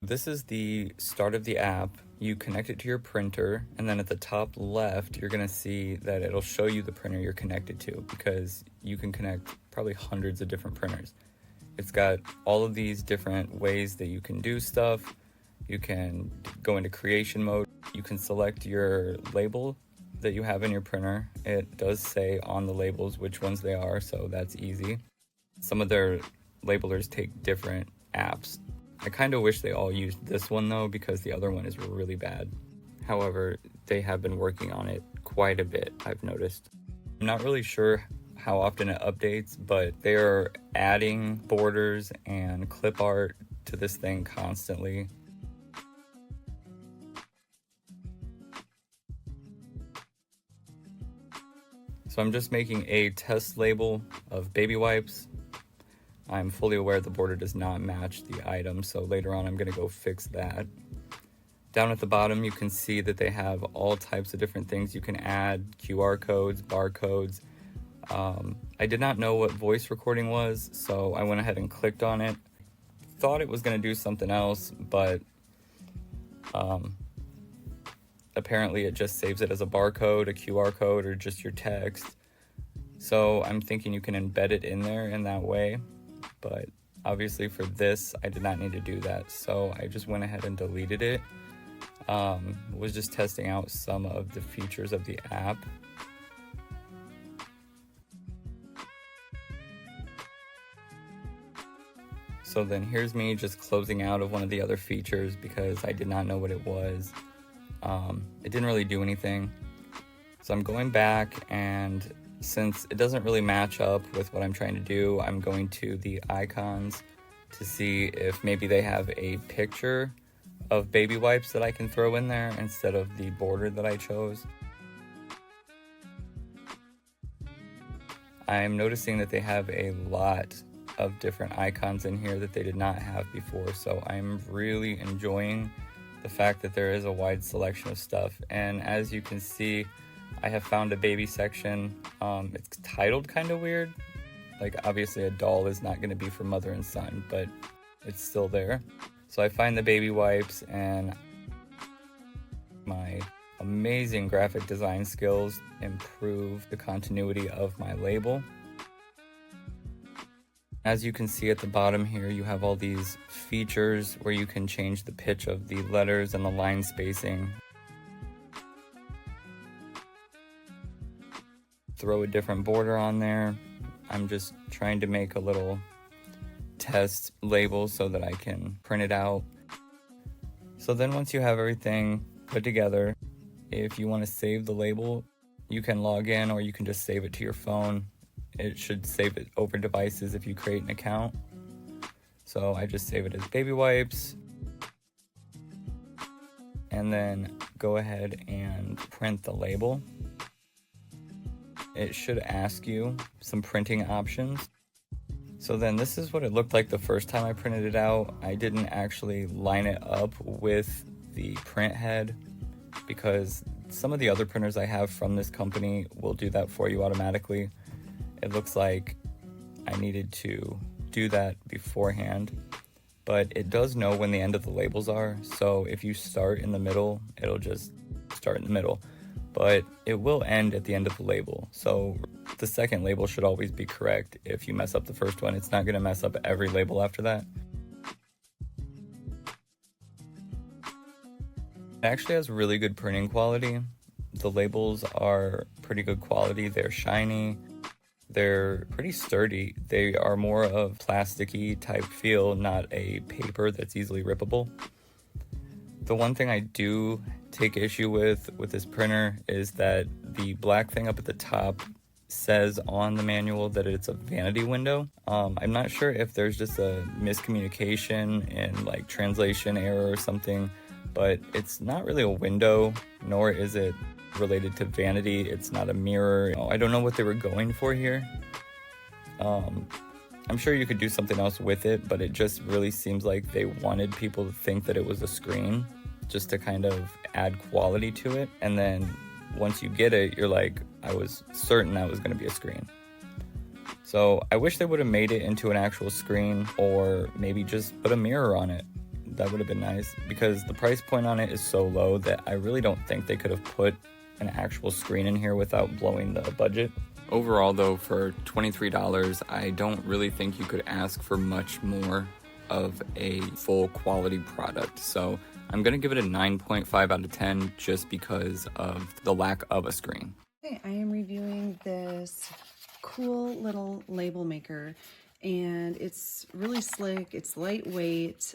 This is the start of the app. You connect it to your printer, and then at the top left, you're gonna see that it'll show you the printer you're connected to, because you can connect probably hundreds of different printers. It's got all of these different ways that you can do stuff. You can go into creation mode. You can select your label that you have in your printer. It does say on the labels which ones they are, so that's easy. Some of their labelers take different apps. I kind of wish they all used this one though, because the other one is really bad. However, they have been working on it quite a bit, I've noticed. I'm not really sure how often it updates, but they are adding borders and clip art to this thing constantly. So I'm just making a test label of baby wipes. I'm fully aware the border does not match the item, so later on I'm going to go fix that. Down at the bottom you can see that they have all types of different things you can add, QR codes, barcodes. I did not know what voice recording was, so I went ahead and clicked on it. Thought it was going to do something else, but apparently it just saves it as a barcode, a QR code, or just your text. So I'm thinking you can embed it in there in that way. But obviously for this, I did not need to do that. So I just went ahead and deleted it. Was just testing out some of the features of the app. So then here's me just closing out of one of the other features because I did not know what it was. It didn't really do anything. So I'm going back, and since it doesn't really match up with what I'm trying to do, I'm going to the icons to see if maybe they have a picture of baby wipes that I can throw in there instead of the border that I chose. I'm noticing that they have a lot of different icons in here that they did not have before, so I'm really enjoying the fact that there is a wide selection of stuff. And as you can see, I have found a baby section. It's titled kind of weird. Like, obviously a doll is not going to be for mother and son, but it's still there. So I find the baby wipes, and my amazing graphic design skills improve the continuity of my label. As you can see at the bottom here, you have all these features where you can change the pitch of the letters and the line spacing. Throw a different border on there. I'm just trying to make a little test label so that I can print it out. So then once you have everything put together, if you want to save the label, you can log in, or you can just save it to your phone. It should save it over devices if you create an account. So I just save it as baby wipes, and then go ahead and print the label. It should ask you some printing options. So then this is what it looked like the first time I printed it out. I didn't actually line it up with the print head because some of the other printers I have from this company will do that for you automatically. It looks like I needed to do that beforehand, but it does know when the end of the labels are. So if you start in the middle, it'll just start in the middle, but it will end at the end of the label. So the second label should always be correct. If you mess up the first one, it's not going to mess up every label after that. It actually has really good printing quality. The labels are pretty good quality. They're shiny. They're pretty sturdy. They are more of plasticky type feel, not a paper that's easily rippable. The one thing I do take issue with this printer is that the black thing up at the top says on the manual that it's a vanity window. I'm not sure if there's just a miscommunication in like translation error or something, but it's not really a window, nor is it related to vanity. It's not a mirror. I don't know what they were going for here. I'm sure you could do something else with it, but it just really seems like they wanted people to think that it was a screen, just to kind of add quality to it. And then once you get it, you're like, I was certain that was going to be a screen. So I wish they would have made it into an actual screen, or maybe just put a mirror on it. that would have been nice, because the price point on it is so low that I really don't think they could have put an actual screen in here without blowing the budget. Overall though, for $23, I don't really think you could ask for much more of a full quality product. So I'm gonna give it a 9.5 out of 10 just because of the lack of a screen. Okay, I am reviewing this cool little label maker, and it's really slick, it's lightweight,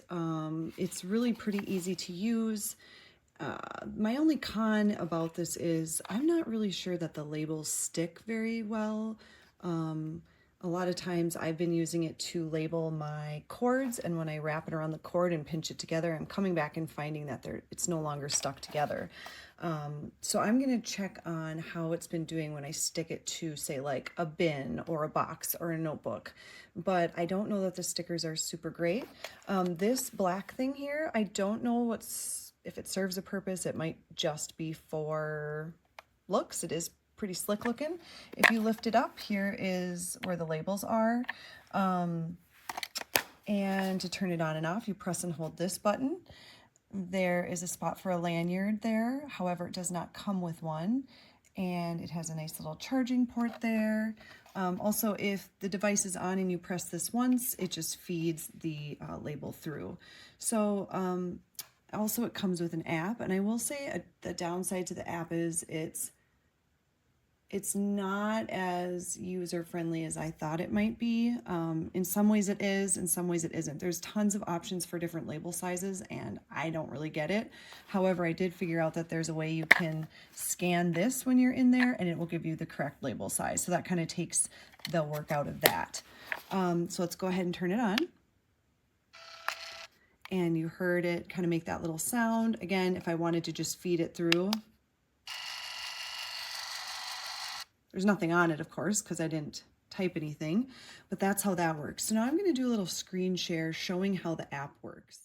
it's really pretty easy to use. My only con about this is I'm not really sure that the labels stick very well. A lot of times I've been using it to label my cords, and when I wrap it around the cord and pinch it together, I'm coming back and finding that it's no longer stuck together. So I'm going to check on how it's been doing when I stick it to, say, like a bin or a box or a notebook. But I don't know that the stickers are super great. This black thing here, I don't know if it serves a purpose. It might just be for looks. It is pretty slick looking. If you lift it up, here is where the labels are. And to turn it on and off, you press and hold this button. There is a spot for a lanyard there. However, it does not come with one. And it has a nice little charging port there. Also, if the device is on and you press this once, it just feeds the label through. So also it comes with an app. And I will say the downside to the app is it's not as user-friendly as I thought it might be. In some ways it is, in some ways it isn't. There's tons of options for different label sizes, and I don't really get it. However, I did figure out that there's a way you can scan this when you're in there, and it will give you the correct label size. So that kind of takes the work out of that. So let's go ahead and turn it on. And you heard it kind of make that little sound. Again, if I wanted to just feed it through, there's nothing on it, of course, because I didn't type anything, but that's how that works. So now I'm going to do a little screen share showing how the app works.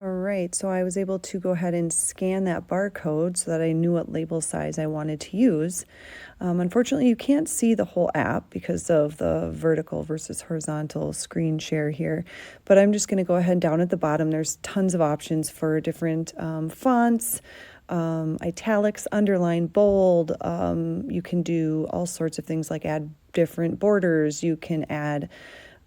All right, so I was able to go ahead and scan that barcode so that I knew what label size I wanted to use. Unfortunately, you can't see the whole app because of the vertical versus horizontal screen share here, but I'm just going to go ahead down at the bottom. There's tons of options for different fonts, italics, underline, bold. You can do all sorts of things like add different borders. You can add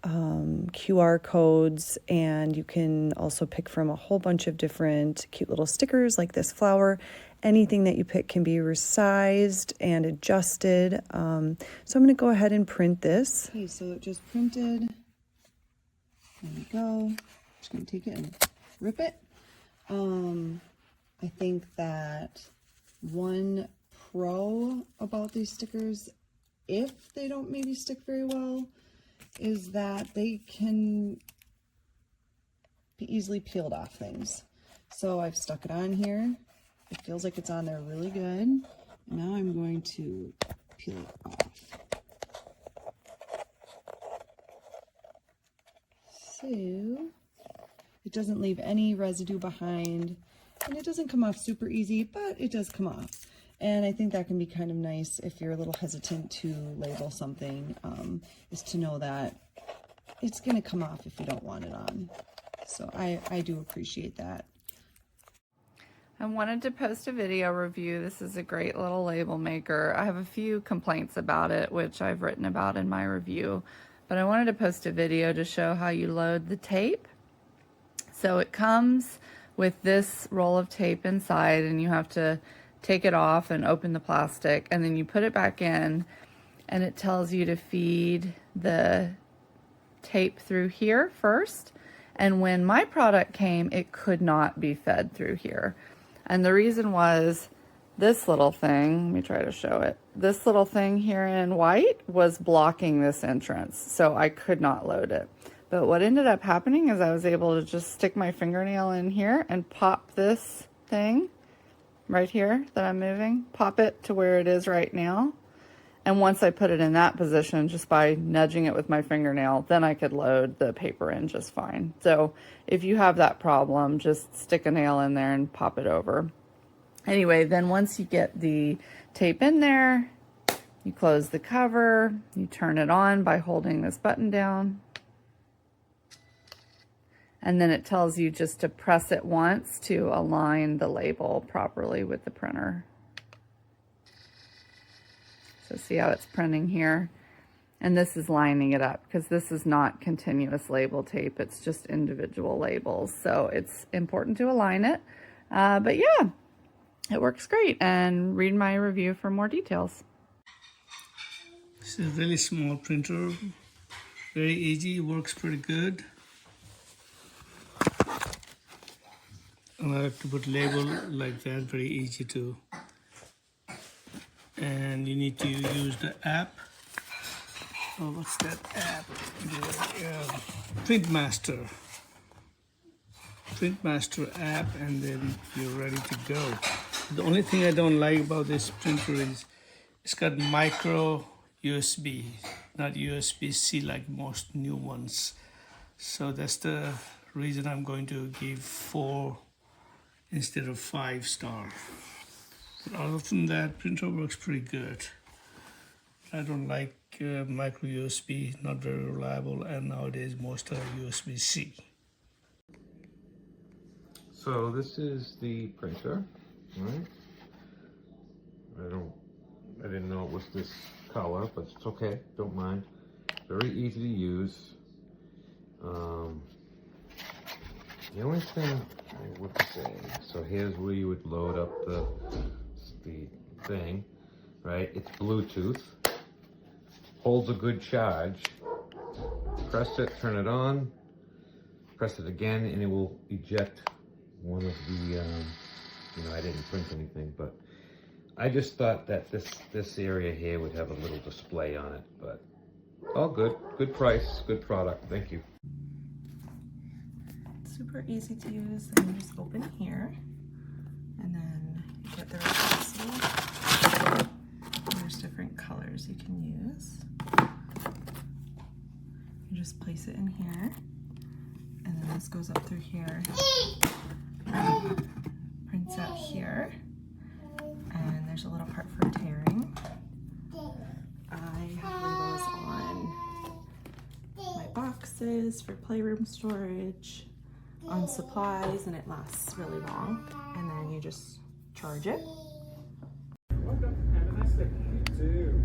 QR codes, and you can also pick from a whole bunch of different cute little stickers like this flower. Anything that you pick can be resized and adjusted. So I'm going to go ahead and print this. Okay, so it just printed. There we go. Just going to take it and rip it. I think that one pro about these stickers, if they don't maybe stick very well, is that they can be easily peeled off things. So I've stuck it on here. It feels like it's on there really good. Now I'm going to peel it off. So it doesn't leave any residue behind, and it doesn't come off super easy, but it does come off. And I think that can be kind of nice if you're a little hesitant to label something, is to know that it's going to come off if you don't want it on. So I do appreciate that. I wanted to post a video review. This is a great little label maker. I have a few complaints about it, which I've written about in my review, but I wanted to post a video to show how you load the tape. So it comes with this roll of tape inside, and you have to take it off and open the plastic, and then you put it back in, and it tells you to feed the tape through here first. And when my product came, it could not be fed through here. And the reason was this little thing, let me try to show it. This little thing here in white was blocking this entrance, so I could not load it. But what ended up happening is I was able to just stick my fingernail in here and pop this thing right here that I'm moving, pop it to where it is right now. And once I put it in that position, just by nudging it with my fingernail, then I could load the paper in just fine. So if you have that problem, just stick a nail in there and pop it over. Anyway, then once you get the tape in there, you close the cover, you turn it on by holding this button down, and then it tells you just to press it once to align the label properly with the printer. So see how it's printing here? And this is lining it up because this is not continuous label tape, it's just individual labels. So it's important to align it. But yeah, it works great, and read my review for more details. This is a really small printer, very easy, works pretty good. And I like to put label like that, very easy to. And you need to use the app. Oh, what's that app? Printmaster. Printmaster app, and then you're ready to go. The only thing I don't like about this printer is it's got micro USB, not USB-C like most new ones. So that's the reason I'm going to give 4 instead of 5 star. But other than that, printer works pretty good. I don't like micro USB, not very reliable, and nowadays most are USB-C. So this is the printer, right? I didn't know it was this color, but it's okay, don't mind. Very easy to use. The only thing I would say, so here's where you would load up the thing, right? It's Bluetooth, holds a good charge. Press it, turn it on, press it again, and it will eject one of the, I didn't print anything, but I just thought that this area here would have a little display on it, but all good. Good price, good product. Thank you. Super easy to use. Then you just open here, and then you get the recipe. There's different colors you can use. You just place it in here, and then this goes up through here. Prints out here, and there's a little part for tearing. I have labels on my boxes for playroom storage, on supplies, and it lasts really long. And then you just charge it. Welcome. Have a nice day. You too.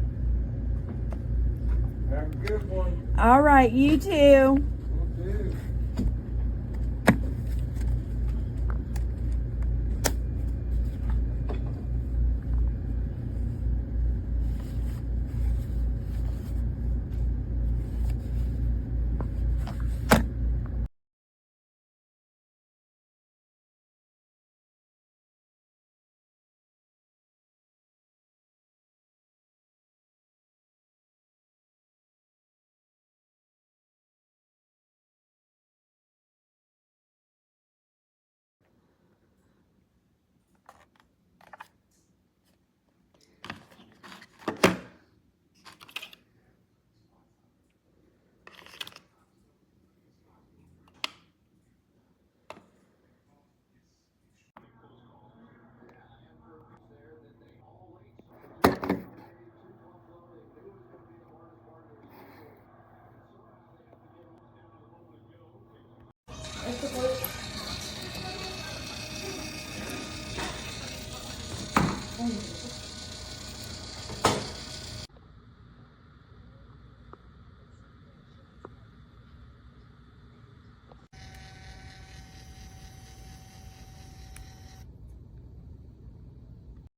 Have a good one. All right, you too. You too.